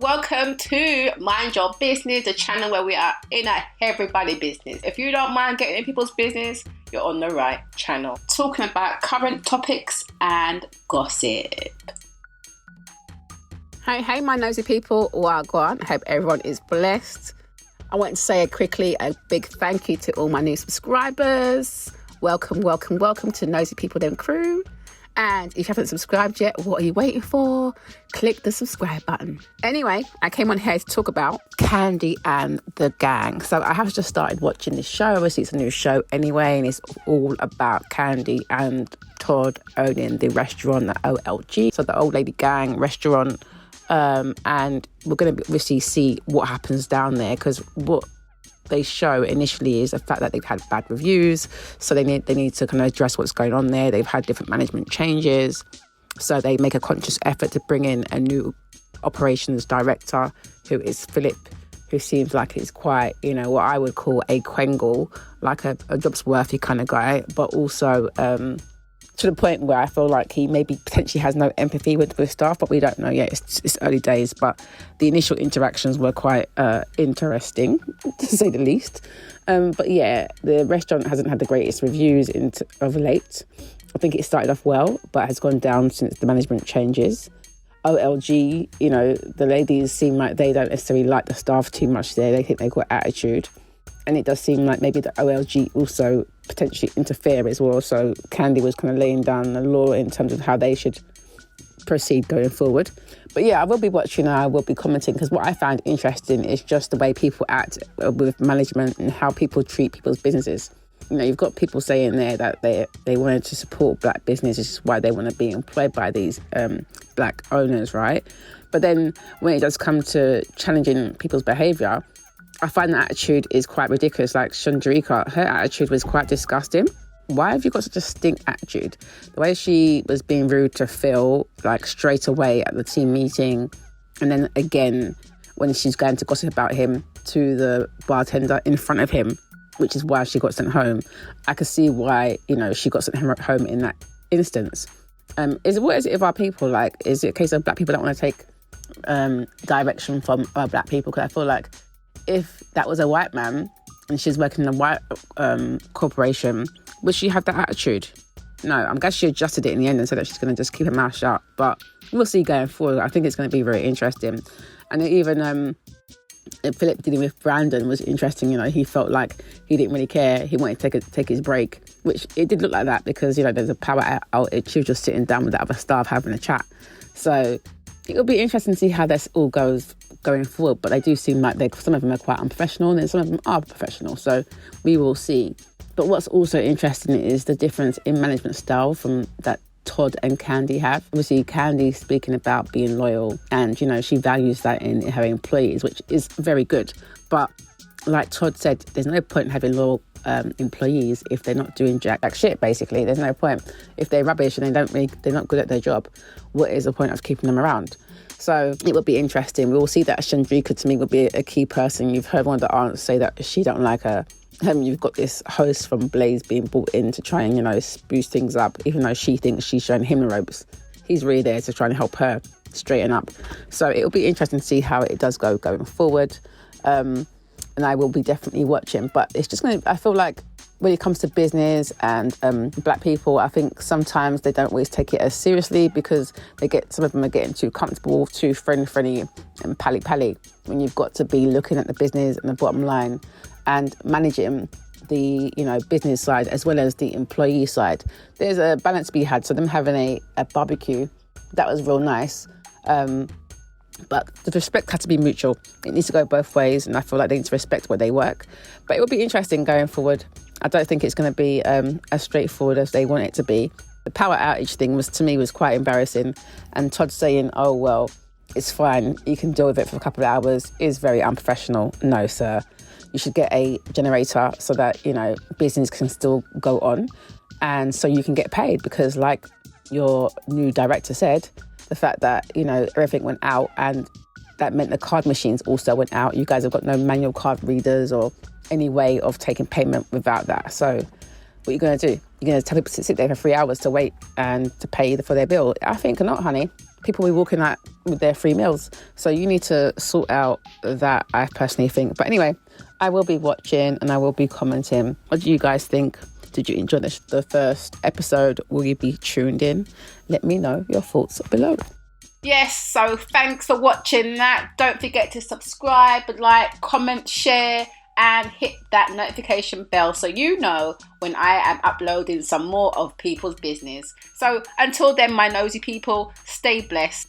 Welcome to Mind Your Business, the channel where we are in a everybody business. If you don't mind getting in people's business, you're on the right channel. Talking about current topics and gossip. Hey, my nosy people. Well, go on. I hope everyone is blessed. I want to say a big thank you to all my new subscribers. Welcome to Nosy People Them Crew. And if you haven't subscribed yet, what are you waiting for? Click the subscribe button. Anyway, I came on here to talk about Kandi and the gang. So I have just started watching this show. Obviously, it's a new show anyway, and it's all about Kandi and Todd owning the restaurant, the OLG. So the Old Lady Gang restaurant. And we're going to obviously see what happens down there, because what they show initially is the fact that they've had bad reviews, so they need to kind of address what's going on there. They've had different management changes, so they make a conscious effort to bring in a new operations director, who is Philip, who seems like he's quite, what I would call a quengle, like a job's worthy kind of guy, but also to the point where I feel like he maybe potentially has no empathy with staff, but we don't know yet. It's early days, but the initial interactions were quite interesting, to say the least. But yeah, the restaurant hasn't had the greatest reviews of late. I think it started off well, but has gone down since the management changes. OLG, the ladies seem like they don't necessarily like the staff too much there. They think they've got attitude. And it does seem like maybe the OLG also potentially interfere as well. So Kandi was kind of laying down the law in terms of how they should proceed going forward. But yeah, I will be watching and I will be commenting, because what I found interesting is just the way people act with management and how people treat people's businesses. You've got people saying there that they wanted to support black business, which is why they want to be employed by these black owners, right? But then when it does come to challenging people's behaviour, I find that attitude is quite ridiculous. Like Chandrika, her attitude was quite disgusting. Why have you got such a stink attitude? The way she was being rude to Phil, like straight away at the team meeting, and then again when she's going to gossip about him to the bartender in front of him, which is why she got sent home. I can see why, she got sent home in that instance. What is it of our people? Like, is it a case of black people don't want to take direction from black people? Because I feel like if that was a white man and she's working in a white corporation, would she have that attitude? No, I'm glad she adjusted it in the end and said that she's going to just keep her mouth shut. But we'll see going forward. I think it's going to be very interesting. And even Philip dealing with Brandon was interesting. He felt like he didn't really care. He wanted to take his break, which it did look like that because, there's a power outage. She was just sitting down with the other staff having a chat. So it'll be interesting to see how this all goes going forward, but they do seem like some of them are quite unprofessional and then some of them are professional, so we will see. But what's also interesting is the difference in management style from that Todd and Kandi have. Obviously, Kandi speaking about being loyal and, she values that in her employees, which is very good. But like Todd said, there's no point in having loyal employees if they're not doing jack shit, basically. There's no point. If they're rubbish and they're not good at their job, what is the point of keeping them around? So it would be interesting. We will see that Chandrika, to me, would be a key person. You've heard one of the aunts say that she don't like her. You've got this host from Blaze being brought in to try and, spruce things up, even though she thinks she's showing him the ropes. He's really there to try and help her straighten up. So it'll be interesting to see how it does go going forward. And I will be definitely watching. But it's just I feel like when it comes to business and black people, I think sometimes they don't always take it as seriously because some of them are getting too comfortable, too friendly and pally when you've got to be looking at the business and the bottom line and managing the business side as well as the employee side. There's a balance to be had. So them having a barbecue, that was real nice. But the respect had to be mutual. It needs to go both ways, and I feel like they need to respect where they work. But it will be interesting going forward. I don't think it's going to be as straightforward as they want it to be. The power outage thing to me was quite embarrassing. And Todd saying, oh, well, it's fine, you can deal with it for a couple of hours, is very unprofessional. No, sir. You should get a generator so that, business can still go on. And so you can get paid, because like your new director said, the fact that, everything went out and that meant the card machines also went out. You guys have got no manual card readers or any way of taking payment without that. So what are you going to do? You're going to tell people to sit there for 3 hours to wait and to pay for their bill? I think not, honey. people will be walking out with their free meals. So you need to sort out that, I personally think. But anyway, I will be watching and I will be commenting. What do you guys think? Did you enjoy the first episode? Will you be tuned in? Let me know your thoughts below. Yes, so thanks for watching that. Don't forget to subscribe, like, comment, share, and hit that notification bell so you know when I am uploading some more of people's business. So until then, my nosy people, stay blessed.